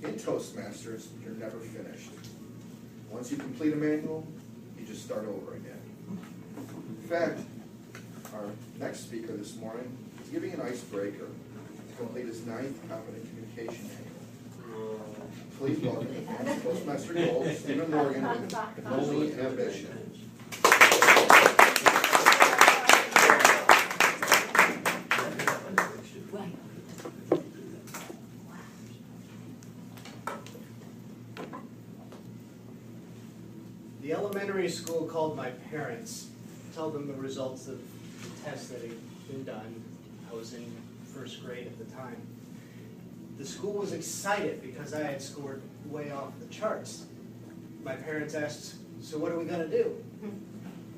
In Toastmasters, you're never finished. Once you complete a manual, you just start over again. In fact, our next speaker this morning is giving an icebreaker to complete his 9th Competent Communication Manual. Please welcome the former Toastmaster Gold, Stephen Morgan, with Lonely-Ambition. The elementary school called my parents, told them the results of the test that had been done. I was in 1st grade at the time. The school was excited because I had scored way off the charts. My parents asked, "So what are we going to do?"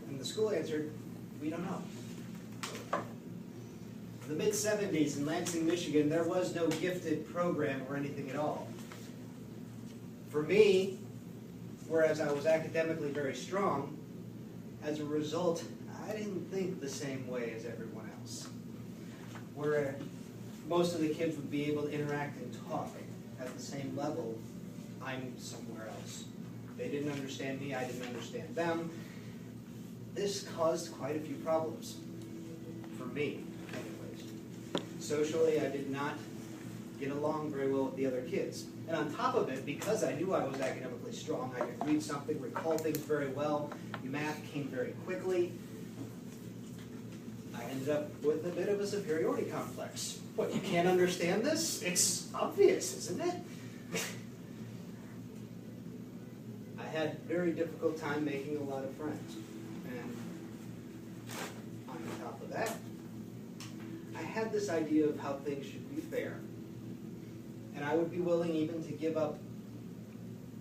And the school answered, "We don't know." In the mid-'70s in Lansing, Michigan, there was no gifted program or anything at all. For me, whereas I was academically very strong, as a result, I didn't think the same way as everyone else. Where most of the kids would be able to interact and talk at the same level, I'm somewhere else. They didn't understand me, I didn't understand them. This caused quite a few problems. For me, anyways. Socially, I did not get along very well with the other kids. And on top of it, because I knew I was academically strong, I could read something, recall things very well, math came very quickly, I ended up with a bit of a superiority complex. What, you can't understand this? It's obvious, isn't it? I had a very difficult time making a lot of friends. And on top of that, I had this idea of how things should be fair. And I would be willing even to give up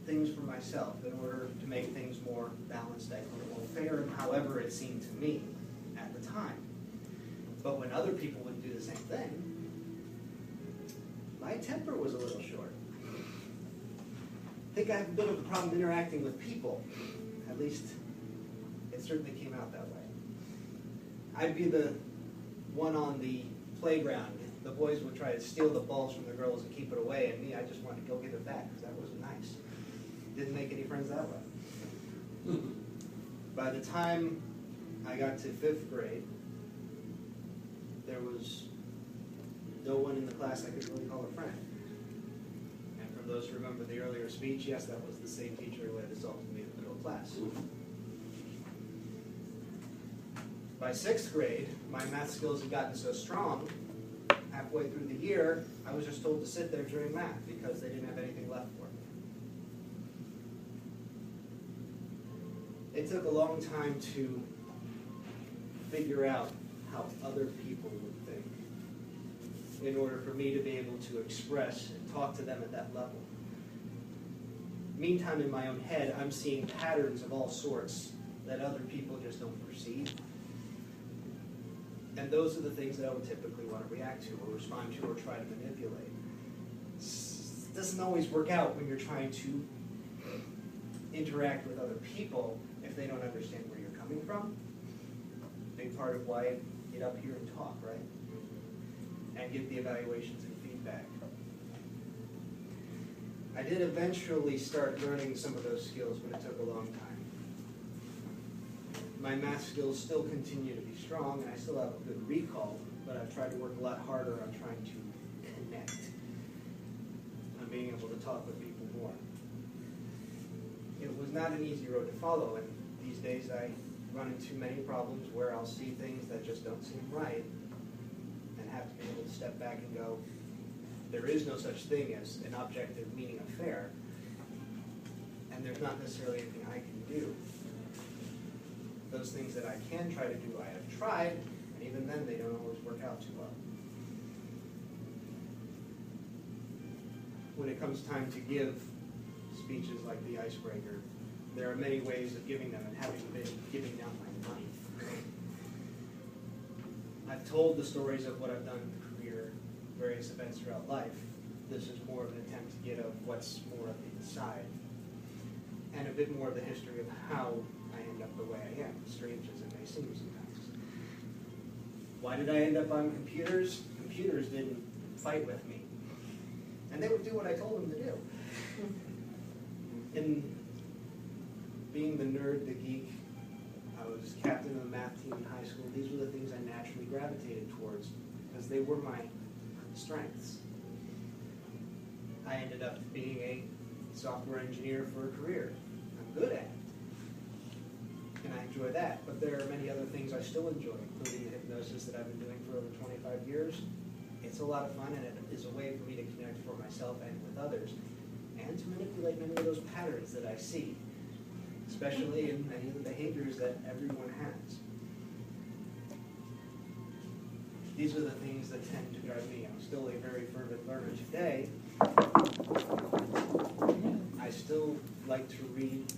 things for myself in order to make things more balanced, equitable, fair, and however it seemed to me at the time. But when other people would do the same thing, my temper was a little short. I think I have a bit of a problem interacting with people. At least, it certainly came out that way. I'd be the one on the playground. The boys would try to steal the balls from the girls and keep it away, and me, I just wanted to go get it back because that wasn't nice. Didn't make any friends that way. By the time I got to 5th grade, there was no one in the class I could really call a friend. And for those who remember the earlier speech, yes, that was the same teacher who had assaulted me in the middle of class. By 6th grade, my math skills had gotten so strong, halfway through the year, I was just told to sit there during math because they didn't have anything left for me. It took a long time to figure out how other people would think in order for me to be able to express and talk to them at that level. Meantime, in my own head, I'm seeing patterns of all sorts that other people just don't perceive. And those are the things that I would typically want to react to or respond to or try to manipulate. It doesn't always work out when you're trying to interact with other people if they don't understand where you're coming from. Big part of why I get up here and talk, right? And get the evaluations and feedback. I did eventually start learning some of those skills, but it took a long time. My math skills still continue to be strong, and I still have a good recall, but I've tried to work a lot harder on trying to connect, on being able to talk with people more. It was not an easy road to follow, and these days I run into many problems where I'll see things that just don't seem right, and have to be able to step back and go, there is no such thing as an objective meaning of fair, and there's not necessarily anything I can do. Those things that I can try to do, I have tried, and even then they don't always work out too well. When it comes time to give speeches like the icebreaker, there are many ways of giving them, and having been giving down my money. I've told the stories of what I've done in the career, various events throughout life. This is more of an attempt to get at what's more of the inside, and a bit more of the history of how I end up the way I am, strange as it may seem sometimes. Why did I end up on computers? Computers didn't fight with me. And they would do what I told them to do. And being the nerd, the geek, I was captain of the math team in high school. These were the things I naturally gravitated towards because they were my strengths. I ended up being a software engineer for a career. I'm good at it. And I enjoy that. But there are many other things I still enjoy, including the hypnosis that I've been doing for over 25 years. It's a lot of fun, and it is a way for me to connect for myself and with others, and to manipulate many of those patterns that I see, especially in many of the behaviors that everyone has. These are the things that tend to drive me. I'm still a very fervent learner today. I still like to read,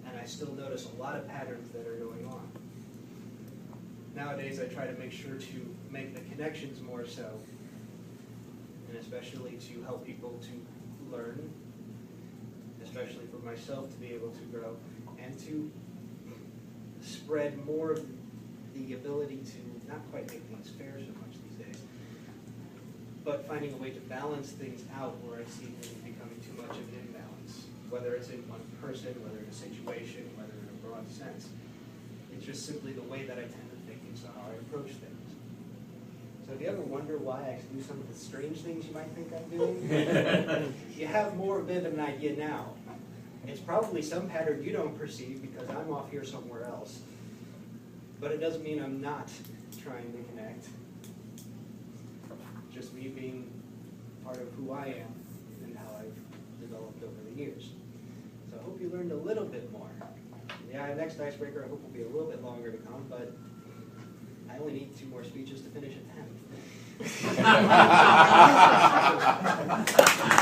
and I still notice a lot of patterns that are going on. Nowadays, I try to make sure to make the connections more so, and especially to help people to learn, especially for myself to be able to grow, and to spread more of the ability to not quite make things fair so much these days, but finding a way to balance things out where I see things becoming too much of an imbalance, whether it's in one person, whether in a situation, whether in a broad sense. It's just simply the way that I tend to think, and so how I approach things. So if you ever wonder why I do some of the strange things you might think I'm doing, you have more of an idea now. It's probably some pattern you don't perceive because I'm off here somewhere else. But it doesn't mean I'm not trying to connect. Just me being part of who I am and how I've developed over the years. So I hope you learned a little bit more. Yeah, next icebreaker I hope will be a little bit longer to come, but I only need 2 more speeches to finish at 10.